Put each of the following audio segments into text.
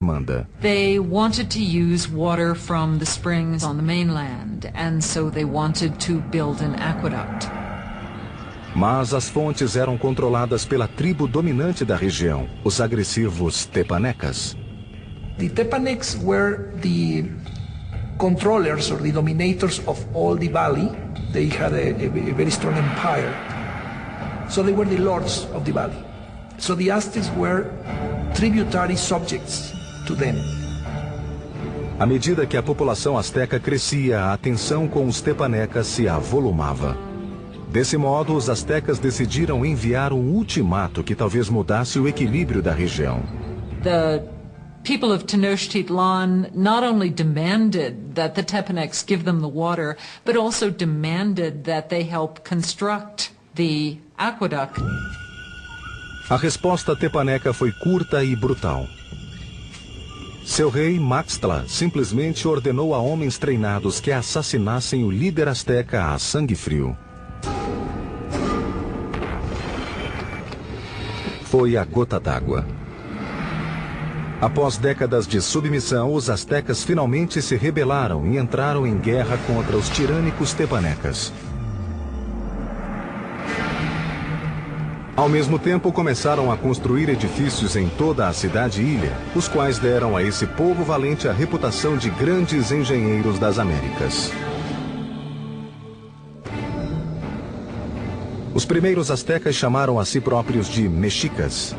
demanda. They wanted to use water from the springs on the mainland, and so they wanted to build an aqueduct. Mas as fontes eram controladas pela tribo dominante da região, os agressivos Tepanecas. The Tepanecs were the controllers or the dominators of all the valley. They had a very strong empire. So they were the lords of the valley. So the Aztecs were tributary subjects to them. À medida que a população asteca crescia, a tensão com os Tepanecas se avolumava. Desse modo, os astecas decidiram enviar um ultimato que talvez mudasse o equilíbrio da região. The people of Tenochtitlan not only demanded that the Tepanecs give them the water, but also demanded that they help construct the aqueduct. A resposta tepaneca foi curta e brutal. Seu rei, Maxtla, simplesmente ordenou a homens treinados que assassinassem o líder asteca a sangue frio. Foi a gota d'água. Após décadas de submissão, os astecas finalmente se rebelaram e entraram em guerra contra os tirânicos tepanecas. Ao mesmo tempo, começaram a construir edifícios em toda a cidade-ilha, os quais deram a esse povo valente a reputação de grandes engenheiros das Américas. Os primeiros astecas chamaram a si próprios de mexicas.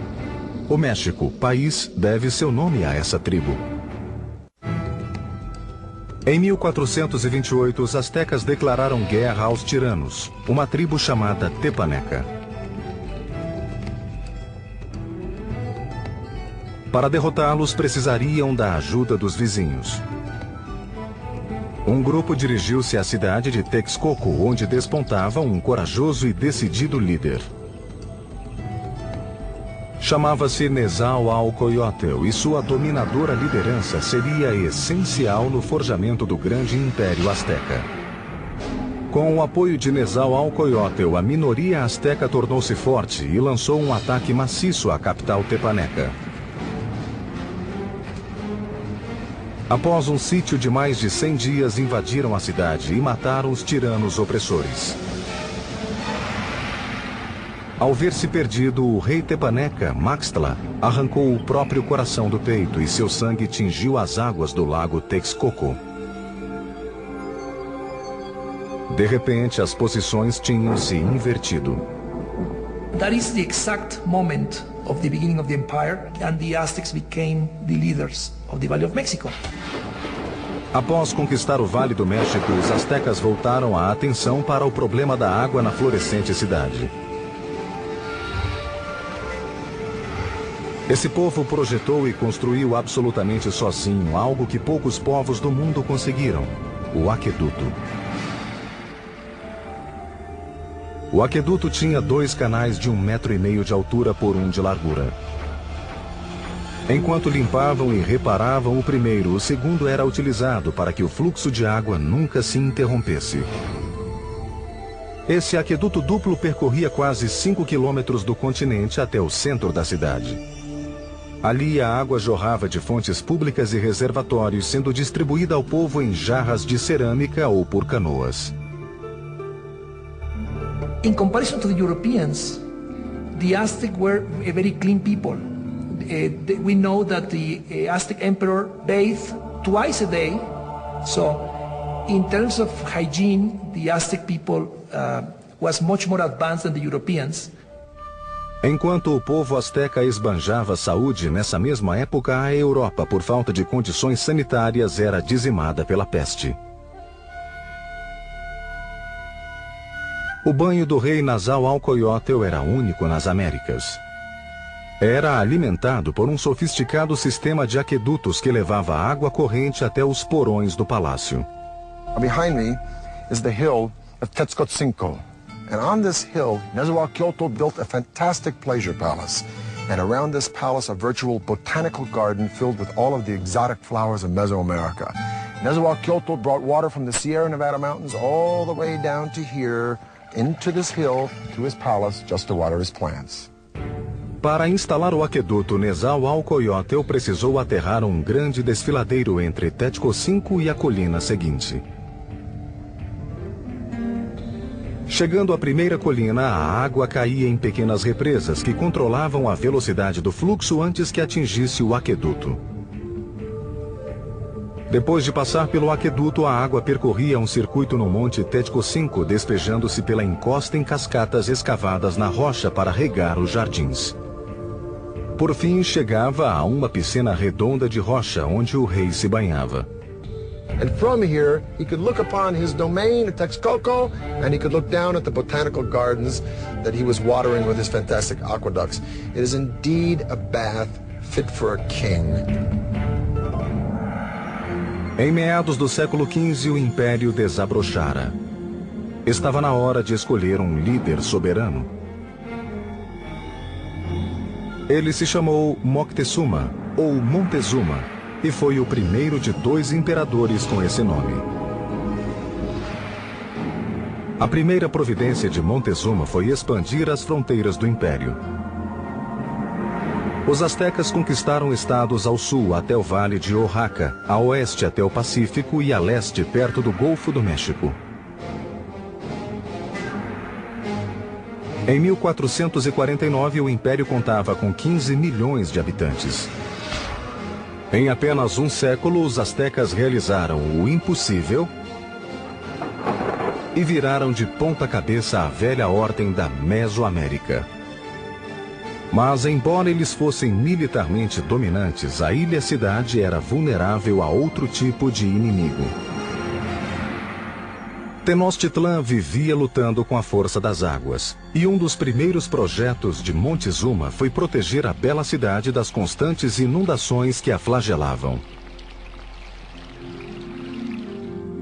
O México, país, deve seu nome a essa tribo. Em 1428, os astecas declararam guerra aos tiranos, uma tribo chamada Tepaneca. Para derrotá-los, precisariam da ajuda dos vizinhos. Um grupo dirigiu-se à cidade de Texcoco, onde despontava um corajoso e decidido líder. Chamava-se Nezahualcóyotl e sua dominadora liderança seria essencial no forjamento do grande império asteca. Com o apoio de Nezahualcóyotl, a minoria asteca tornou-se forte e lançou um ataque maciço à capital tepaneca. Após um sítio de mais de 100 dias, invadiram a cidade e mataram os tiranos opressores. Ao ver-se perdido, o rei tepaneca, Maxtla, arrancou o próprio coração do peito e seu sangue tingiu as águas do lago Texcoco. De repente, as posições tinham se invertido. That is the exact moment of the beginning of the empire, and the Aztecs became the leaders of the Valley of Mexico. Após conquistar o Vale do México, os astecas voltaram a atenção para o problema da água na florescente cidade. Esse povo projetou e construiu absolutamente sozinho algo que poucos povos do mundo conseguiram: o aqueduto. O aqueduto tinha 2 canais de 1,5 metro de altura por 1 de largura. Enquanto limpavam e reparavam o primeiro, o segundo era utilizado para que o fluxo de água nunca se interrompesse. Esse aqueduto duplo percorria quase 5 quilômetros do continente até o centro da cidade. Ali a água jorrava de fontes públicas e reservatórios, sendo distribuída ao povo em jarras de cerâmica ou por canoas. In comparison to the Europeans, the Aztec were a very clean people. We know that the Aztec emperor bathed twice a day. So, in terms of hygiene, the Aztec people was much more advanced than the Europeans. Enquanto o povo asteca esbanjava saúde, nessa mesma época a Europa, por falta de condições sanitárias, era dizimada pela peste. O banho do rei Nezahualcóyotl era único nas Américas. Era alimentado por um sofisticado sistema de aquedutos que levava água corrente até os porões do palácio. Behind me is the hill of Tetzcoatzinco. And on this hill, Nezahualcóyotl built a fantastic pleasure palace. And around this palace, a virtual botanical garden filled with all of the exotic flowers of Mesoamerica. Nezahualcóyotl brought water from the Sierra Nevada mountains all the way down to here, into this hill, to his palace, just to water his plants. Para instalar o aqueduto, Nezahualcóyotl precisou aterrar um grande desfiladeiro entre Tetzcocinco e a colina seguinte. Chegando à primeira colina, a água caía em pequenas represas que controlavam a velocidade do fluxo antes que atingisse o aqueduto. Depois de passar pelo aqueduto, a água percorria um circuito no Monte Tetzcocinco, despejando-se pela encosta em cascatas escavadas na rocha para regar os jardins. Por fim, chegava a uma piscina redonda de rocha, onde o rei se banhava. And from here, he could look upon his domain at Texcoco, and he could look down at the botanical gardens that he was watering with his fantastic aqueducts. It is indeed a bath fit for a king. Em meados do século XV, o Império desabrochara. Estava na hora de escolher um líder soberano. Ele se chamou Moctezuma, ou Montezuma, e foi o primeiro de 2 imperadores com esse nome. A primeira providência de Montezuma foi expandir as fronteiras do Império. Os astecas conquistaram estados ao sul até o Vale de Oaxaca, a oeste até o Pacífico e a leste perto do Golfo do México. Em 1449, o Império contava com 15 milhões de habitantes. Em apenas um século, os astecas realizaram o impossível e viraram de ponta cabeça a velha ordem da Mesoamérica. Mas, embora eles fossem militarmente dominantes, a ilha-cidade era vulnerável a outro tipo de inimigo. Tenochtitlan vivia lutando com a força das águas, e um dos primeiros projetos de Montezuma foi proteger a bela cidade das constantes inundações que a flagelavam.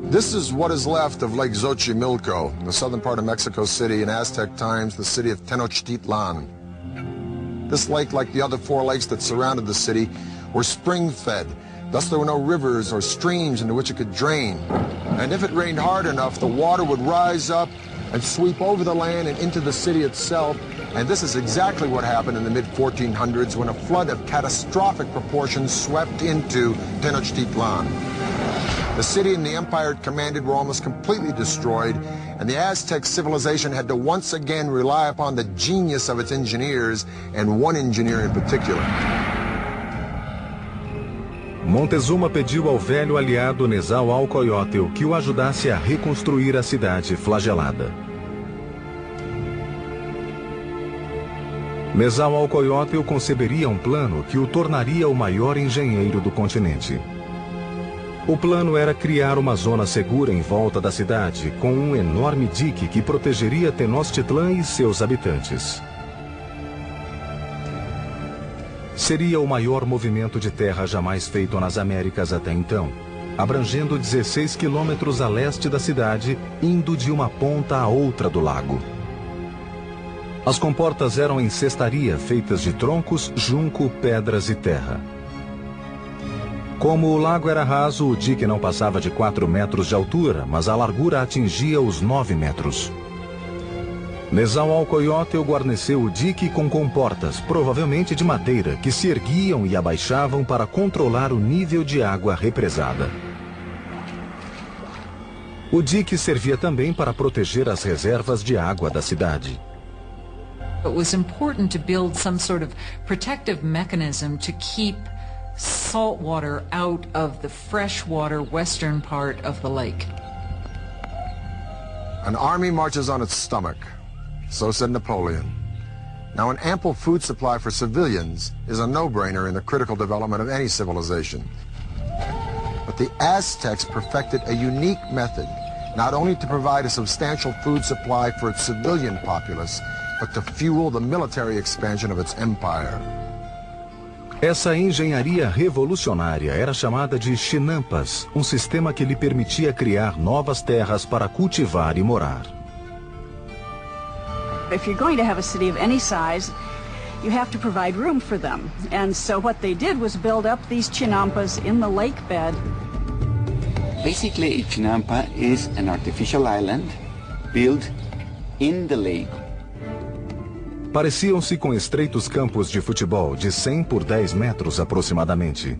This is what is left of Lake Xochimilco, in the southern part of Mexico City, in Aztec times, the city of Tenochtitlan. This lake, like the other 4 lakes that surrounded the city, were spring-fed. Thus there were no rivers or streams into which it could drain. And if it rained hard enough, the water would rise up and sweep over the land and into the city itself. And this is exactly what happened in the mid-1400s when a flood of catastrophic proportions swept into Tenochtitlan. The city and the empire it commanded were almost completely destroyed, and the Aztec civilization had to once again rely upon the genius of its engineers, and one engineer in particular. Montezuma pediu ao velho aliado Nezahualcóyotl que o ajudasse a reconstruir a cidade flagelada. Nezahualcóyotl conceberia um plano que o tornaria o maior engenheiro do continente. O plano era criar uma zona segura em volta da cidade, com um enorme dique que protegeria Tenochtitlan e seus habitantes. Seria o maior movimento de terra jamais feito nas Américas até então, abrangendo 16 quilômetros a leste da cidade, indo de uma ponta à outra do lago. As comportas eram em cestaria, feitas de troncos, junco, pedras e terra. Como o lago era raso, o dique não passava de 4 metros de altura, mas a largura atingia os 9 metros. Nezahualcóyotl guarneceu o dique com comportas, provavelmente de madeira, que se erguiam e abaixavam para controlar o nível de água represada. O dique servia também para proteger as reservas de água da cidade. It was important to build some sort of protective mechanism to keep salt water out of the freshwater western part of the lake. An army marches on its stomach. So said Napoleon. Now, an ample food supply for civilians is a no-brainer in the critical development of any civilization. But the Aztecs perfected a unique method, not only to provide a substantial food supply for its civilian populace, but to fuel the military expansion of its empire. Essa engenharia revolucionária era chamada de chinampas, um sistema que lhe permitia criar novas terras para cultivar e morar. If you're going to have a city of any size, you have to provide room for them. And so what they did was build up these chinampas in the lake bed. Basically, a chinampa is an artificial island built in the lake. Pareciam-se com estreitos campos de futebol de 100 por 10 metros aproximadamente.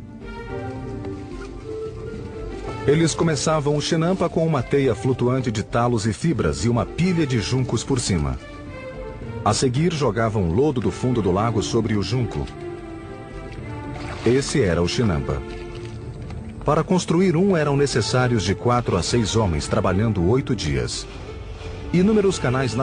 Eles começavam o chinampa com uma teia flutuante de talos e fibras e uma pilha de juncos por cima. A seguir, jogavam lodo do fundo do lago sobre o junco. Esse era o chinampa. Para construir um eram necessários de 4 a 6 homens trabalhando 8 dias. Inúmeros canais